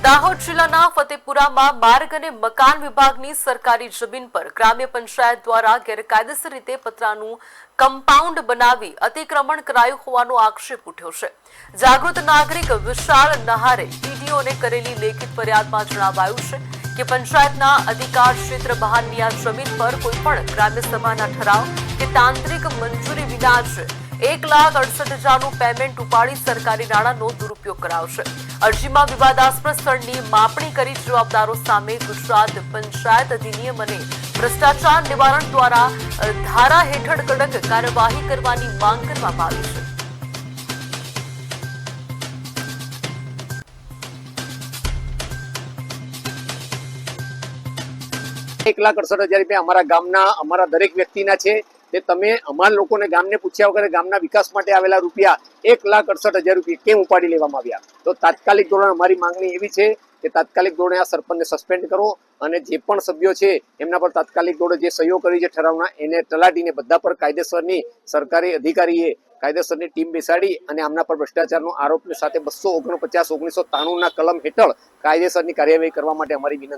દાહોદ જિલ્લાના ફતેપુરામાં માર્ગ અને મકાન વિભાગની સરકારી જમીન પર ગ્રામ્ય પંચાયત દ્વારા ગેરકાયદેસર રીતે પતરાનું કમ્પાઉન્ડ બનાવી અતિક્રમણ કરાયું હોવાનો આક્ષેપ ઉઠ્યો છે। જાગૃત નાગરિક વિશાલ નહારે ટીડીઓને કરેલી લેખિત ફરિયાદમાં જણાવાયું છે કે પંચાયતના અધિકાર ક્ષેત્ર બહારની આ જમીન પર કોઈપણ ગ્રામ્ય સભાના ઠરાવ કે તાંત્રિક મંજૂરી વિના જ 1,68,000નું પેમેન્ટ ઉપાડી સરકારી નાણાંનો દુરુપયોગ કરાયો છે। અરજીમાં વિવાદાસ્પદ સ્થળની માપણી કરી જવાબદારો સામે ગુજરાત પંચાયત અધિનિયમ અને ભ્રષ્ટાચાર નિવારણ દ્વારા ધારા હેઠળ કડક કાર્યવાહી કરવાની માંગ કરવામાં આવી છે। 1,68,000 રૂપિયા અમારા ગામના અમારા દરેક વ્યક્તિના છે। તે તમે અમારા લોકોને ગામને પૂછ્યા વગર ગામના વિકાસ માટે આવેલા રૂપિયા 1,68,000 રૂપિયા કેમ ઉપાડી લેવામાં આવ્યા? તો તાત્કાલિક ધોરણે અમારી માંગણી એવી છે કે તાત્કાલિક ધોરણે આ સરપંચને સસ્પેન્ડ કરો અને જે પણ સભ્યો છે એમના પર તાત્કાલિક ધોરણે જે સહીઓ કરી છે ઠરાવના એને તલાટીને બધા પર કાયદેસરની સરકારી અધિકારીએ કાયદેસરની ટીમ બેસાડી અને આમના પર ભ્રષ્ટાચારનો આરોપ સાથે 249/1993ના કલમ હેઠળ કાયદેસરની કાર્યવાહી કરવા માટે અમારી વિનંતી।